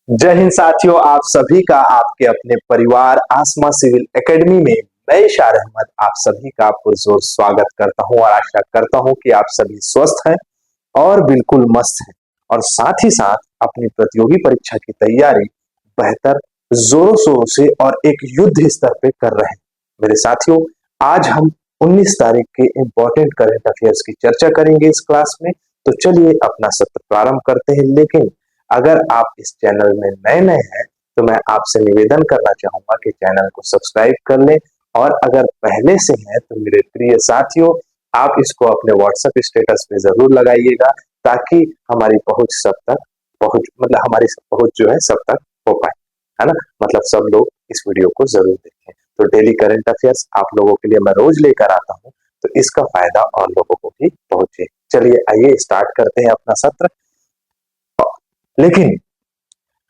जय हिंद साथियों, आप सभी का आपके अपने परिवार आसमा सिविल एकेडमी में मैं इशार अहमद आप सभी का पुरजोर स्वागत करता हूं और आशा करता हूं कि आप सभी स्वस्थ हैं और बिल्कुल मस्त हैं और साथ ही साथ अपनी प्रतियोगी परीक्षा की तैयारी बेहतर जोरों शोरों से और एक युद्ध स्तर पे कर रहे हैं। मेरे साथियों, आज हम 19 तारीख के इंपॉर्टेंट करंट अफेयर्स की चर्चा करेंगे इस क्लास में। तो चलिए अपना सत्र प्रारंभ करते हैं। लेकिन अगर आप इस चैनल में नए नए हैं तो मैं आपसे निवेदन करना चाहूंगा कि चैनल को सब्सक्राइब कर लें और अगर पहले से हैं तो मेरे प्रिय साथियों, आप इसको अपने व्हाट्सएप स्टेटस पे जरूर लगाइएगा ताकि हमारी पहुंच सब तक पहुंच मतलब हमारी पहुंच जो है सब तक हो पाए, है ना। मतलब सब लोग इस वीडियो को जरूर देखें। तो डेली करंट अफेयर्स आप लोगों के लिए मैं रोज लेकर आता हूं, तो इसका फायदा और लोगों को भी पहुंचे। चलिए आइए स्टार्ट करते हैं अपना सत्र। लेकिन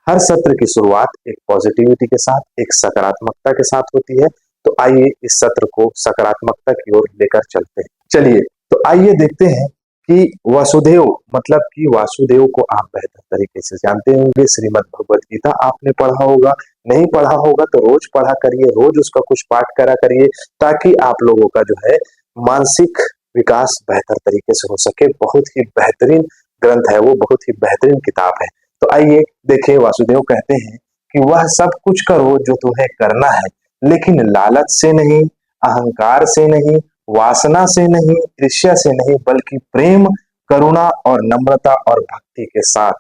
हर सत्र की शुरुआत एक पॉजिटिविटी के साथ, एक सकारात्मकता के साथ होती है। तो आइए इस सत्र को सकारात्मकता की ओर लेकर चलते हैं। चलिए तो आइए देखते हैं कि वसुदेव मतलब कि वासुदेव को आप बेहतर तरीके से जानते होंगे। श्रीमद् भगवत गीता आपने पढ़ा होगा, नहीं पढ़ा होगा तो रोज पढ़ा करिए, रोज उसका कुछ पाठ करा करिए ताकि आप लोगों का जो है मानसिक विकास बेहतर तरीके से हो सके। बहुत ही बेहतरीन ग्रंथ है वो, बहुत ही बेहतरीन किताब है। तो आइए देखिए, वासुदेव कहते हैं कि वह सब कुछ करो जो तुम्हें करना है, लेकिन लालच से नहीं, अहंकार से नहीं, वासना से नहीं, ईर्ष्या से नहीं, बल्कि प्रेम, करुणा और नम्रता और भक्ति के साथ।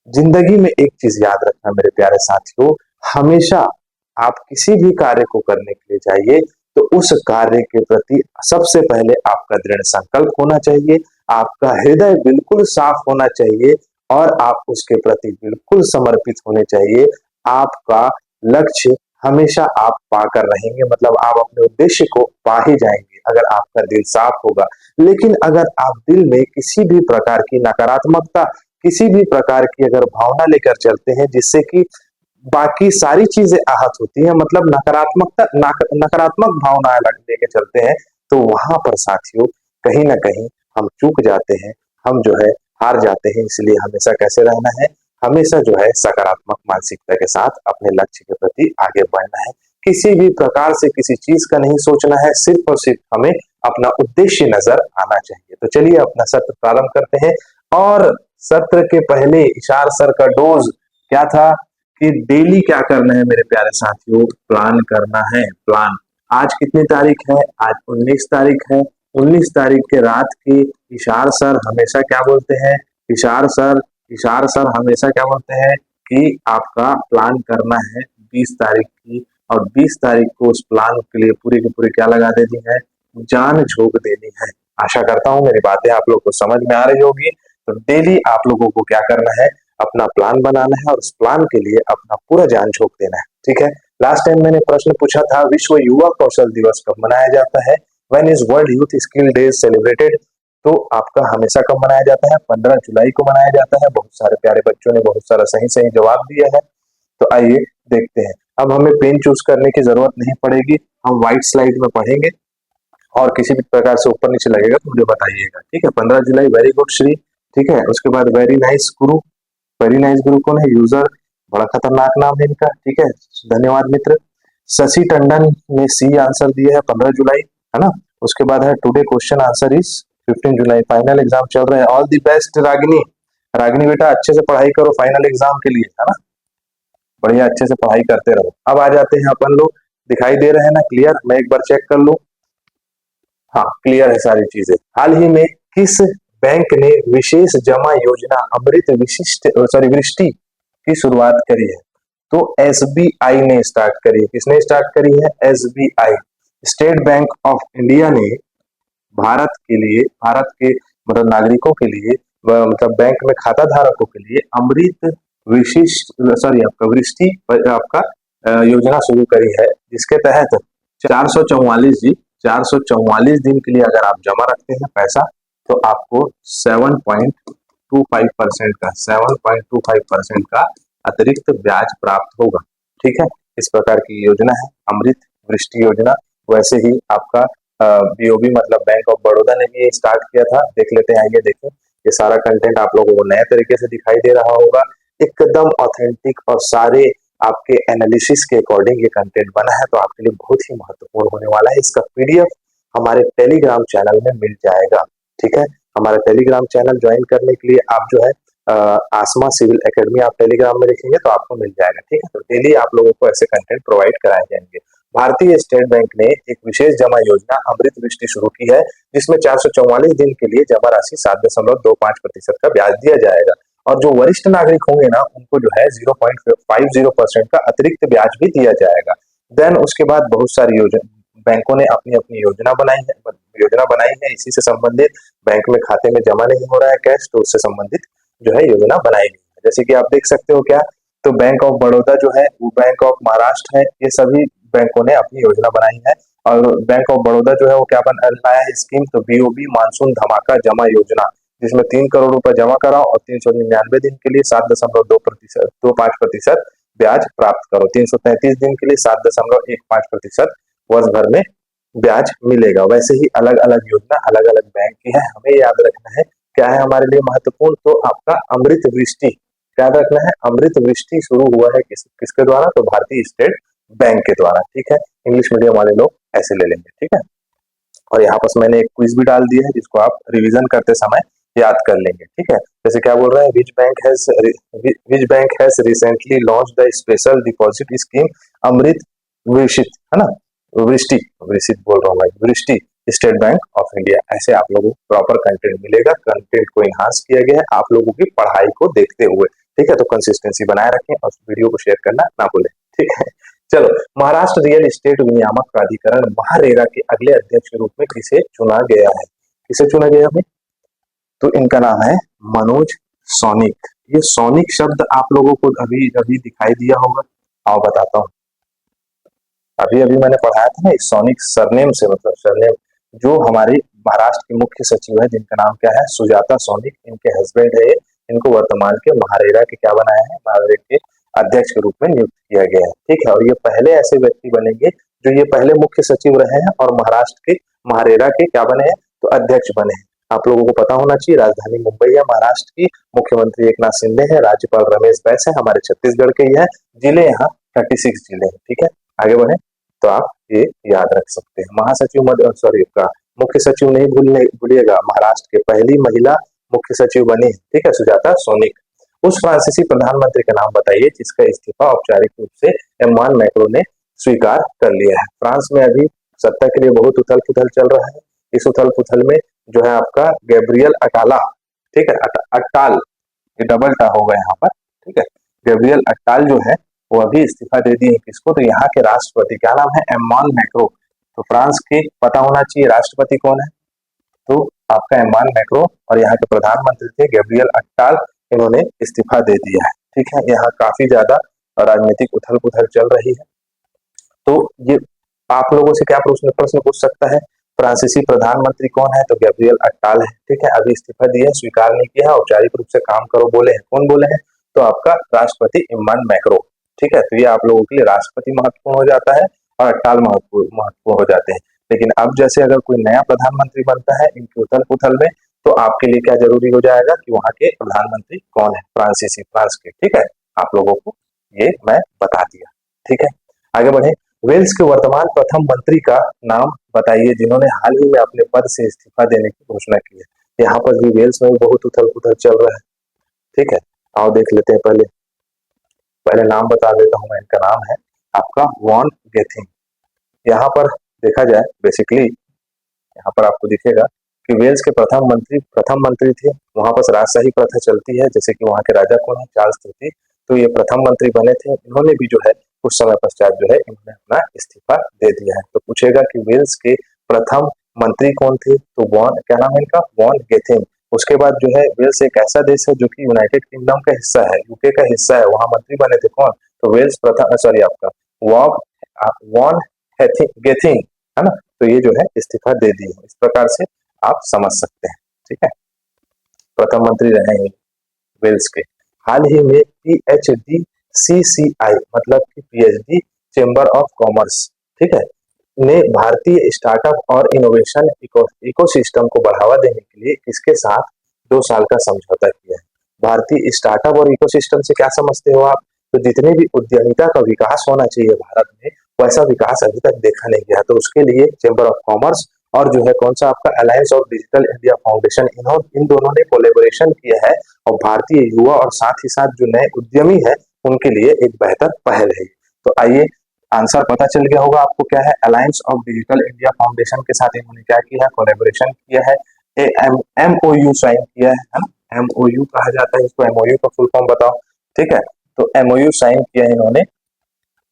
जिंदगी में एक चीज याद रखना मेरे प्यारे साथियों, हमेशा आप किसी भी कार्य को करने के लिए जाइए तो उस कार्य के प्रति सबसे पहले आपका दृढ़ संकल्प होना चाहिए, आपका हृदय बिल्कुल साफ होना चाहिए और आप उसके प्रति बिल्कुल समर्पित होने चाहिए। आपका लक्ष्य हमेशा आप पाकर रहेंगे, मतलब आप अपने उद्देश्य को पा ही जाएंगे अगर आपका दिल साफ होगा। लेकिन अगर आप दिल में किसी भी प्रकार की नकारात्मकता, किसी भी प्रकार की अगर भावना लेकर चलते हैं जिससे कि बाकी सारी चीजें आहत होती हैं, मतलब नकारात्मक भावनाएं लेके चलते हैं, तो वहां पर साथियों कहीं ना कहीं हम चूक जाते हैं, हम जो है हार जाते हैं। इसलिए हमेशा कैसे रहना है, हमेशा जो है सकारात्मक मानसिकता के साथ अपने लक्ष्य के प्रति आगे बढ़ना है। किसी भी प्रकार से किसी चीज का नहीं सोचना है, सिर्फ और सिर्फ हमें अपना उद्देश्य नजर आना चाहिए। तो चलिए अपना सत्र प्रारंभ करते हैं। और सत्र के पहले इशार सर का डोज क्या था कि डेली क्या करना है मेरे प्यारे साथियों, प्लान करना है। प्लान आज कितनी तारीख है, आज 19 तारीख है। 19 तारीख के रात की इशार सर हमेशा क्या बोलते हैं, इशार सर हमेशा क्या बोलते हैं कि आपका प्लान करना है 20 तारीख की, और 20 तारीख को उस प्लान के लिए पूरी की पूरी क्या लगा देनी है, जान झोंक देनी है। आशा करता हूँ मेरी बातें आप लोग को समझ में आ रही होगी। तो डेली आप लोगों को क्या करना है, अपना प्लान बनाना है और उस प्लान के लिए अपना पूरा जान झोंक देना है। ठीक है। लास्ट टाइम मैंने प्रश्न पूछा था, विश्व युवा कौशल दिवस कब मनाया जाता है, when is world youth skill days celebrated. तो आपका हमेशा कब मनाया जाता है, 15 जुलाई को मनाया जाता है। बहुत सारे प्यारे बच्चों ने बहुत सारा सही सही जवाब दिया है। तो आइए देखते हैं। अब हमें पेन चूज करने की जरूरत नहीं पड़ेगी, हम व्हाइट स्लाइड में पढ़ेंगे और किसी भी प्रकार से ऊपर नीचे लगेगा तो मुझे बताइएगा। ठीक है। 15 जुलाई, वेरी गुड श्री। ठीक है। उसके बाद वेरी नाइस गुरु। वेरी नाइस गुरु कौन है, यूजर, बड़ा खतरनाक नाम है इनका। ठीक है, धन्यवाद मित्र। शशि टंडन ने सी आंसर दिया है 15 जुलाई, है ना। उसके बाद है today question answer is 15 July. Final exam चल रहे हैं, all the best Ragini. Ragini बेटा अच्छे से पढ़ाई करो फाइनल एग्जाम के लिए, है ना। बढ़िया अच्छे से पढ़ाई करते रहो। अब आ जाते हैं अपन लोग, दिखाई दे रहे हैं ना क्लियर, मैं एक बार चेक कर लूं। हाँ क्लियर है सारी चीजें। हाल ही में किस बैंक ने विशेष जमा योजना अमृत विशिष्ट सॉरी वृष्टि की शुरुआत करी है। तो एसबीआई ने स्टार्ट करी है। किसने स्टार्ट करी है, SBI. State bank of India ने भारत के लिए, भारत के मतलब नागरिकों के लिए, मतलब बैंक में खाता धारकों के लिए अमृत विशिष्ट सॉरी आपका वृष्टि आपका योजना शुरू करी है, जिसके तहत 444 जी 444 दिन के लिए अगर आप जमा रखते हैं पैसा तो आपको 7.25% का अतिरिक्त ब्याज प्राप्त होगा। ठीक है। इस प्रकार की योजना है अमृत वृष्टि योजना। वैसे ही आपका बीओबी मतलब बैंक ऑफ बड़ौदा ने भी स्टार्ट किया था। देख लेते हैं, आइए देखें। ये सारा कंटेंट आप लोगों को नए तरीके से दिखाई दे रहा होगा। एकदम ऑथेंटिक और सारे आपके एनालिसिस के अकॉर्डिंग ये कंटेंट बना है, तो आपके लिए बहुत ही महत्वपूर्ण होने वाला है। इसका पीडीएफ हमारे टेलीग्राम चैनल में मिल जाएगा। ठीक है, हमारा टेलीग्राम चैनल ज्वाइन करने के लिए आप जो है आसमा सिविल एकेडमी आप टेलीग्राम में लिखेंगे तो आपको मिल जाएगा। ठीक है, तो डेली आप लोगों को ऐसे कंटेंट प्रोवाइड कराए जाएंगे। भारतीय स्टेट बैंक ने एक विशेष जमा योजना अमृत वृष्टि शुरू की है, जिसमें 444 दिन के लिए जमा राशि 7.25% का ब्याज दिया जाएगा, और जो वरिष्ठ नागरिक होंगे ना उनको जो है 0.50% का अतिरिक्त ब्याज भी दिया जाएगा। देन उसके बाद बहुत सारी योजना बैंकों ने अपनी अपनी योजना बनाई है इसी से संबंधित। बैंक में खाते में जमा नहीं हो रहा है कैश, तो उससे संबंधित जो है योजना बनाई गई है। जैसे कि आप देख सकते हो क्या, तो बैंक ऑफ बड़ौदा जो है वो बैंक ऑफ महाराष्ट्र है, ये सभी बैंकों ने अपनी योजना बनाई है। और बैंक ऑफ बड़ौदा जो है वो क्या बनाया है स्कीम, तो बीओबी मानसून धमाका जमा योजना, जिसमें 3 करोड़ रुपए जमा कराओ और 399 दिन के लिए 7.25% ब्याज प्राप्त करो। 333 दिन के लिए 7.15% वर्ष भर में ब्याज मिलेगा। वैसे ही अलग अलग योजना अलग अलग बैंक की है, हमें याद रखना है क्या है हमारे लिए महत्वपूर्ण, तो आपका अमृत वृष्टि याद रखना है। अमृत वृष्टि शुरू हुआ है किसके द्वारा, तो भारतीय स्टेट बैंक के द्वारा। ठीक है, इंग्लिश मीडियम वाले लोग ऐसे ले लेंगे। ठीक है, और यहाँ पर मैंने एक क्विज भी डाल दिया है जिसको आप रिवीजन करते समय याद कर लेंगे। ठीक है, जैसे क्या बोल रहा है, which bank has recently launched the special deposit scheme Amrit Vrishti, है ना, वृष्टि वृषित बोल रहा हूँ मैं, वृष्टि स्टेट बैंक ऑफ इंडिया। ऐसे आप लोगों को प्रॉपर कंटेंट मिलेगा, कंटेंट को इन्हांस किया गया है आप लोगों की पढ़ाई को देखते हुए। ठीक है, तो कंसिस्टेंसी बनाए रखें और वीडियो को शेयर करना ना भूलें। ठीक है, चलो, महाराष्ट्र रियल एस्टेट विनियामक प्राधिकरण महारेरा के अगले अध्यक्ष के रूप में किसे चुना गया है, किसे चुना गया है, तो इनका नाम है मनोज सोनिक। ये सोनिक शब्द आप लोगों को अभी अभी दिखाई दिया होगा, आओ बताता हूँ। अभी अभी मैंने पढ़ाया था ना इस सोनिक सरनेम से, मतलब सरनेम, जो हमारी महाराष्ट्र के मुख्य सचिव है जिनका नाम क्या है, सुजाता सोनिक, इनके हस्बैंड है, इनको वर्तमान के महारेरा के क्या बनाया है, महारेरा के अध्यक्ष के रूप में नियुक्त किया गया है। ठीक है, और ये पहले ऐसे व्यक्ति बनेंगे जो ये पहले मुख्य सचिव रहे हैं और महाराष्ट्र के महारेरा के क्या बने हैं, तो अध्यक्ष बने हैं। आप लोगों को पता होना चाहिए राजधानी मुंबई है महाराष्ट्र की, मुख्यमंत्री एकनाथ शिंदे है, राज्यपाल रमेश बैस है, हमारे छत्तीसगढ़ के ही है, जिले यहाँ 36 जिले हैं। ठीक है, आगे बढ़े तो आप ये याद रख सकते हैं। महासचिव का मुख्य सचिव नहीं भूलिएगा, महाराष्ट्र के पहली महिला मुख्य सचिव बनी, ठीक है, सुजाता सोनिक। उस फ्रांसीसी प्रधानमंत्री का नाम बताइए जिसका इस्तीफा औपचारिक रूप से एम्मानुएल मैक्रों ने स्वीकार कर लिया है। फ्रांस में अभी सत्ता के लिए बहुत उथल पुथल चल रहा है। इस उथल पुथल में जो है आपका गैब्रियल अटाला, ठीक है, अट्टाल, ये डबल टा होगा यहाँ पर, ठीक है, गैब्रियल अट्टाल जो है वो अभी इस्तीफा दे दिए किसको, तो यहाँ के राष्ट्रपति क्या नाम है, एम्मानुएल मैक्रों। तो फ्रांस के पता होना चाहिए राष्ट्रपति कौन है, तो आपका एम्मानुएल मैक्रों, और यहाँ के प्रधानमंत्री थे गैब्रियल अट्टाल, इन्होंने इस्तीफा दे दिया है। ठीक है, यहाँ काफी ज्यादा राजनीतिक उथल पुथल चल रही है। तो ये आप लोगों से क्या प्रश्न पूछ सकता है, फ्रांसीसी प्रधानमंत्री कौन है, तो गैब्रियल अट्टाल है। ठीक है, अभी इस्तीफा दिया, स्वीकार नहीं किया है, औपचारिक रूप से काम करो बोले हैं, कौन बोले हैं, तो आपका राष्ट्रपति एम्मानुएल मैक्रों। ठीक है, तो ये आप लोगों के लिए राष्ट्रपति महत्वपूर्ण हो जाता है और अट्टाल महत्वपूर्ण हो जाते हैं। लेकिन अब जैसे अगर कोई नया प्रधानमंत्री बनता है इनके उथल पुथल में, तो आपके लिए क्या जरूरी हो जाएगा कि वहां के प्रधानमंत्री कौन है, फ्रांस के। ठीक है, आप लोगों को ये मैं बता दिया। ठीक है, आगे बढ़े। वेल्स के वर्तमान प्रथम मंत्री का नाम बताइए जिन्होंने हाल ही में अपने पद से इस्तीफा देने की घोषणा की है। यहाँ पर भी वेल्स में बहुत उथल पुथल चल रहा है। ठीक है, आओ देख लेते हैं, पहले नाम बता देता हूँ मैं, इनका नाम है आपका वॉन गेथिंग। यहाँ पर देखा जाए बेसिकली, यहाँ पर आपको दिखेगा कि वेल्स के प्रथम मंत्री थे, वहां पर राजशाही प्रथा चलती है, जैसे कि वहां के राजा कौन है, चार्ल्स III, तो ये प्रथम मंत्री बने थे। इन्होंने भी जो है कुछ समय पश्चात जो है इन्होंने अपना इस्तीफा दे दिया है। तो पूछेगा कि वेल्स के प्रथम मंत्री कौन थे, तो वॉन, क्या नाम है इनका, वॉन गेथिंग। उसके बाद जो है वेल्स एक ऐसा देश है जो कि यूनाइटेड किंगडम का हिस्सा है, यूके का हिस्सा है, वहां मंत्री बने थे कौन, तो वेल्स प्रथम, सॉरी आपका वॉन गेथिंग, है ना, तो ये जो है इस्तीफा दे दी है। इस प्रकार से आप समझ सकते हैं। ठीक है, प्रथम मंत्री रहे हैं वेल्स के। हाल ही में PHDCCI मतलब कि PhD चेंबर ऑफ कॉमर्स, ठीक है, ने भारतीय स्टार्टअप और इनोवेशन इकोसिस्टम को बढ़ावा देने के लिए किसके साथ 2 साल का समझौता किया है। भारतीय स्टार्टअप और इकोसिस्टम से क्या समझते हो आप? तो जितने भी उद्यमिता का विकास होना चाहिए भारत में, वैसा विकास अभी तक देखा नहीं गया। तो उसके लिए चेंबर ऑफ कॉमर्स और जो है कौन सा आपका alliance of digital India foundation, इन दोनों ने कोलेबोरेशन किया है और भारतीय युवा और साथ ही साथ जो नए उद्यमी है उनके लिए एक बेहतर पहल है। तो आइए, आंसर पता चल गया होगा आपको क्या है। Alliance of digital India foundation के साथ इन्होंने क्या किया है, कोलेबोरेशन किया है, एमओयू साइन किया है ना। एमओयू कहा जाता है इसको, एमओयू का फुल फॉर्म बताओ। ठीक है, तो एमओयू साइन किया है इन्होंने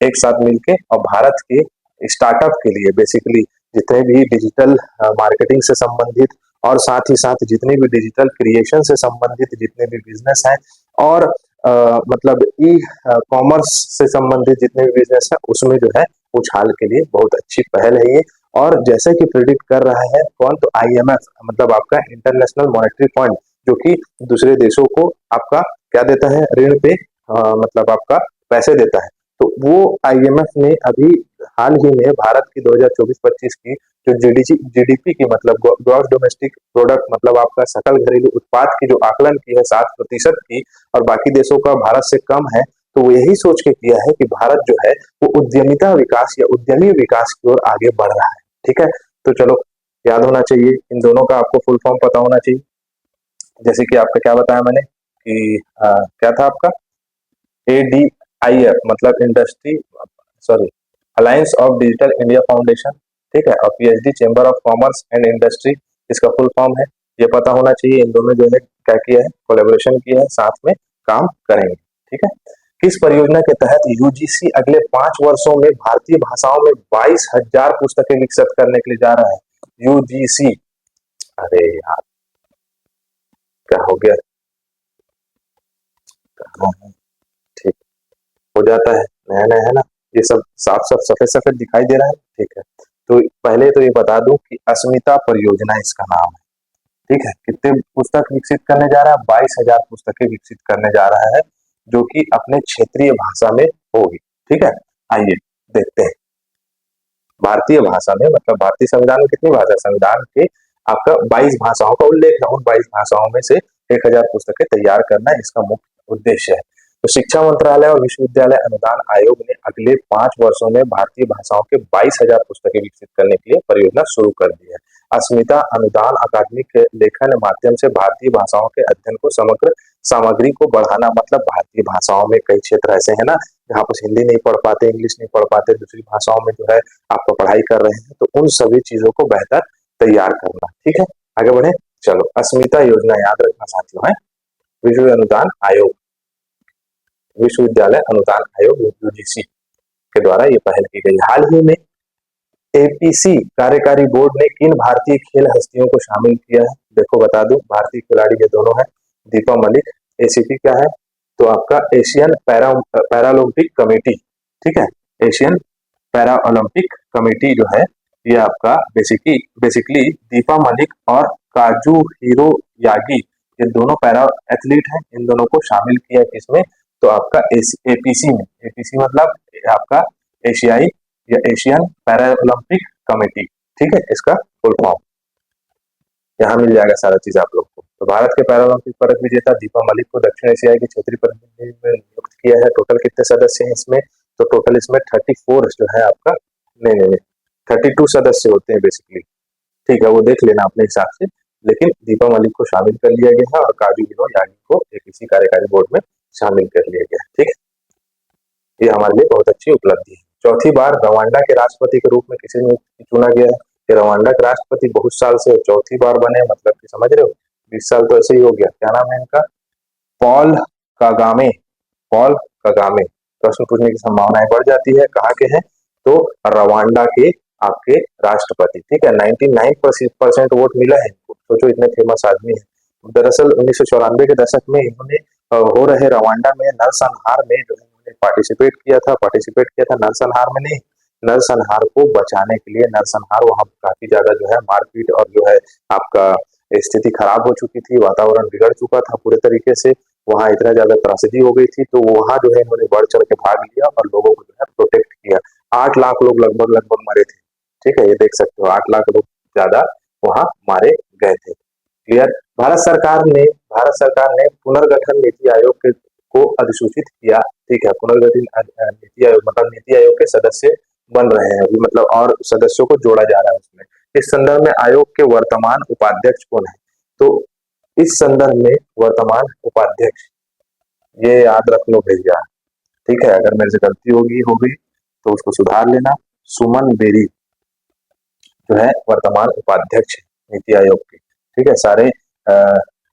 एक साथ मिलके, और भारत के स्टार्टअप के लिए बेसिकली जितने भी डिजिटल मार्केटिंग से संबंधित और साथ ही साथ जितने भी डिजिटल क्रिएशन से संबंधित जितने भी बिजनेस हैं और मतलब ई कॉमर्स से संबंधित जितने भी बिजनेस है उसमें जो है उछाल के लिए बहुत अच्छी पहल है ये। और जैसे कि प्रिडिक्ट कर रहा है कौन, तो आईएमएफ मतलब आपका इंटरनेशनल मॉनेटरी फंड, जो कि दूसरे देशों को आपका क्या देता है, ऋण पे मतलब आपका पैसे देता है। तो वो आईएमएफ ने अभी हाल ही में भारत की 2024-25 की जो जीडीपी की मतलब ग्रॉस डोमेस्टिक प्रोडक्ट मतलब आपका सकल घरेलू उत्पाद की जो आकलन की है 7% की, और बाकी देशों का भारत से कम है। तो वो यही सोच के किया है कि भारत जो है वो उद्यमिता विकास या उद्यमी विकास की ओर आगे बढ़ रहा है। ठीक है, तो चलो याद होना चाहिए, इन दोनों का आपको फुल फॉर्म पता होना चाहिए। जैसे कि आपका क्या बताया मैंने कि क्या था आपका, एडीआईएफ मतलब industry, sorry, alliance of digital India foundation. ठीक है, और PhD chamber of commerce and industry इसका फुल फॉर्म है। ये पता होना चाहिए। इन दोनों जो है क्या किया है, कोलेबोरेशन किया है, साथ में काम करेंगे। ठीक है, किस परियोजना के तहत यूजीसी अगले 5 वर्षों में भारतीय भाषाओं में 22,000 पुस्तकें विकसित करने के लिए जा रहा है? यूजीसी, अरे यार क्या हो गया, ठीक हो जाता है, नया नया है ना, ये सब साफ साफ सफेद सफेद दिखाई दे रहा है। ठीक है, तो पहले तो ये बता दूं कि अस्मिता परियोजना इसका नाम है। ठीक है, कितने पुस्तक विकसित करने जा रहा है? 22,000 पुस्तकें विकसित करने जा रहा है, जो कि अपने क्षेत्रीय भाषा में होगी। ठीक है, आइए देखते हैं। भारतीय भाषा में मतलब भारतीय संविधान में कितनी भाषा, संविधान के आपका 22 भाषाओं का उल्लेख है, उन 22 भाषाओं में से 1,000 पुस्तकें तैयार करना इसका मुख्य उद्देश्य है। तो शिक्षा मंत्रालय और विश्वविद्यालय अनुदान आयोग ने अगले 5 वर्षों में भारतीय भाषाओं के 22,000 पुस्तकें विकसित करने के लिए परियोजना शुरू कर दी है। अस्मिता अनुदान अकादमिक लेखन माध्यम से भारतीय भाषाओं के अध्ययन को समग्र सामग्री को बढ़ाना, मतलब भारतीय भाषाओं में कई क्षेत्र ऐसे हैं ना जहाँ पर हिंदी नहीं पढ़ पाते, इंग्लिश नहीं पढ़ पाते, दूसरी भाषाओं में जो है आपको पढ़ाई कर रहे हैं, तो उन सभी चीजों को बेहतर तैयार करना। ठीक है, आगे बढ़े। चलो, अस्मिता योजना याद रखना साथियों है, विश्व अनुदान आयोग, विश्वविद्यालय अनुदान आयोग यूजीसी के द्वारा ये पहल की गई। हाल ही में एपीसी कार्यकारी बोर्ड ने किन भारतीय खेल हस्तियों को शामिल किया है? देखो बता दूं, भारतीय खिलाड़ी ये दोनों है, दीपा मलिक। एसीपी क्या है, तो आपका एशियन पैरालंपिक कमेटी। ठीक है, एशियन पैरा ओलंपिक कमेटी जो है ये आपका बेसिकली दीपा मलिक और काजू हीरो यागी, ये दोनों पैरा एथलीट हैं, इन दोनों को शामिल किया किसमें, तो आपका एपीसी में। एपीसी मतलब आपका एशियाई या एशियन पैरा ओलंपिक कमेटी। ठीक है, इसका फुल फॉर्म यहाँ मिल जाएगा सारा चीज आप लोग को। तो भारत के पैरालंपिक पदक विजेता दीपा मलिक को दक्षिण एशिया के क्षेत्रीय प्रतिनिधि में नियुक्त किया है। टोटल कितने सदस्य हैं इसमें, तो टोटल इसमें 34 जो है आपका, नहीं 32 सदस्य होते हैं बेसिकली। ठीक है, वो देख लेना अपने हिसाब से, लेकिन दीपा मलिक को शामिल कर लिया गया है और काजू हीरो यागी को एपीसी कार्यकारी बोर्ड में शामिल कर लिया गया है। ठीक है, ये हमारे लिए बहुत अच्छी उपलब्धि है। चौथी बार रवांडा के राष्ट्रपति के रूप में किसे चुना गया है? कि रवांडा के राष्ट्रपति बहुत साल से चौथी बार बने, मतलब कि समझ रहे हो, 20 साल तो ऐसे ही हो गया। क्या नाम है इनका? Paul Kagame. Paul Kagame. प्रश्न पूछने की संभावनाएं बढ़ जाती है, कहाँ के हैं, तो रवांडा के आपके राष्ट्रपति। ठीक है, 99% वोट मिला है इनको, सोचो इतने फेमस आदमी है। दरअसल 1994 के दशक में इन्होंने हो रहे रवांडा में नरसंहार में जो है पार्टिसिपेट किया था। नरसंहार में नहीं, नरसंहार को बचाने के लिए, नरसंहार वहां काफी ज्यादा जो है मारपीट और जो है आपका स्थिति खराब हो चुकी थी, वातावरण बिगड़ चुका था पूरे तरीके से, वहां इतना ज्यादा त्रासदी हो गई थी, तो वहां जो है इन्होंने बढ़ चढ़ के भाग लिया और लोगों को जो है प्रोटेक्ट किया। 8 लाख लोग लगभग मरे थे। ठीक है, ये देख सकते हो, 8 लाख लोग ज्यादा वहां मारे गए थे। क्लियर। भारत सरकार ने भारत सरकार ने पुनर्गठन नीति आयोग को अधिसूचित किया। ठीक है, पुनर्गठन नीति आयोग मतलब नीति आयोग के सदस्य बन रहे हैं अभी, मतलब और सदस्यों को जोड़ा जा रहा है उसमें। इस संदर्भ में आयोग के वर्तमान उपाध्यक्ष कौन है? तो इस संदर्भ में वर्तमान उपाध्यक्ष, ये याद रख लो भैया, ठीक है। अगर मेरे से गलती हो गई तो उसको सुधार लेना। सुमन बेरी जो है वर्तमान उपाध्यक्ष नीति आयोग के। ठीक है, सारे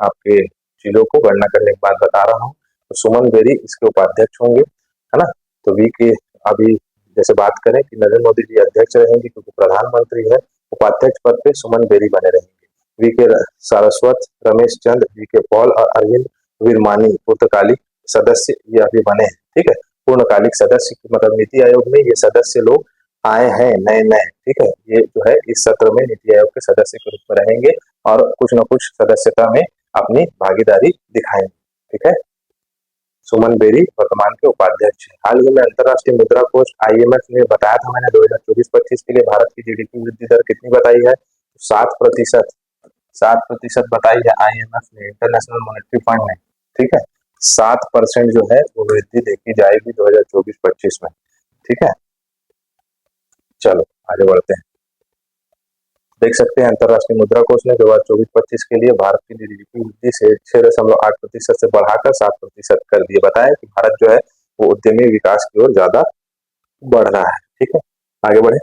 आपके चीजों को गणना करने के बाद बता रहा हूँ। तो सुमन बेरी इसके उपाध्यक्ष होंगे, है ना। तो वी के अभी जैसे बात करें कि नरेंद्र मोदी जी अध्यक्ष रहेंगे क्योंकि प्रधानमंत्री है, उपाध्यक्ष पद पे सुमन बेरी बने रहेंगे। वी के सारस्वत, रमेश चंद, वी के पॉल और अरविंद वीरमानी पूर्णकालिक सदस्य ये अभी बने हैं। ठीक है, पूर्णकालिक सदस्य मतलब नीति आयोग में ये सदस्य लोग आए हैं नए नए। ठीक है, ये जो है इस सत्र में नीति आयोग के सदस्य के रूप में रहेंगे और कुछ न कुछ सदस्यता में अपनी भागीदारी दिखाएंगे। ठीक है, सुमन बेरी वर्तमान के उपाध्यक्ष। हाल ही में अंतरराष्ट्रीय मुद्रा कोष IMF ने बताया था, मैंने 2024-25 के लिए भारत की GDP वृद्धि दर कितनी बताई है? 7%। 7% बताई है IMF ने, इंटरनेशनल मॉनेटरी फंड ने। ठीक है, 7% जो है वो वृद्धि देखी जाएगी 2024-25 में। ठीक है, चलो आगे बढ़ते हैं। देख सकते हैं अंतरराष्ट्रीय मुद्रा कोष ने 2024-25 के लिए भारत की GDP वृद्धि से 6.8% से बढ़ाकर 7% कर दिए। बताया कि भारत जो है वो उद्यमी विकास की ओर ज्यादा बढ़ रहा है। ठीक है, आगे बढ़े।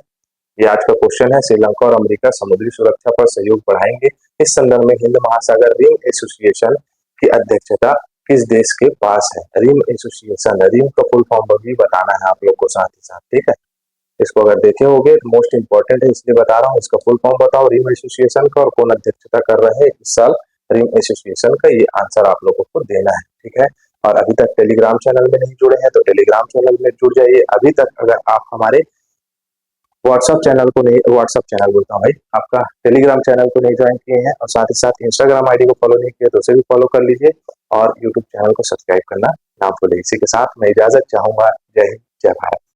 ये आज का क्वेश्चन है, श्रीलंका और अमेरिका समुद्री सुरक्षा पर सहयोग बढ़ाएंगे। इस संदर्भ में हिंद महासागर रिम एसोसिएशन की अध्यक्षता किस देश के पास है? रिम एसोसिएशन, रिम का फुल फॉर्म भी बताना है आप लोग को साथ ही साथ। ठीक है, इसको अगर देखे होगे मोस्ट इंपॉर्टेंट है इसलिए बता रहा हूँ। इसका फुल फॉर्म बताओ रिम एसोसिएशन का और कौन अध्यक्षता कर रहे हैं इस साल रिम एसोसिएशन का, ये आंसर आप लोगों को देना है। ठीक है, और अभी तक टेलीग्राम चैनल में नहीं जुड़े हैं तो टेलीग्राम चैनल में जुड़ जाइए। अभी तक अगर आप हमारे व्हाट्सअप चैनल को नहीं, व्हाट्सअप चैनल बोलता हूँ भाई, आपका टेलीग्राम चैनल को नहीं ज्वाइन किए हैं और साथ ही साथ इंस्टाग्राम आईडी को फॉलो नहीं किया तो उसे भी फॉलो कर लीजिए और यूट्यूब चैनल को सब्सक्राइब करना ना भूलिए। इसी के साथ मैं इजाजत चाहूंगा। जय हिंद, जय भारत।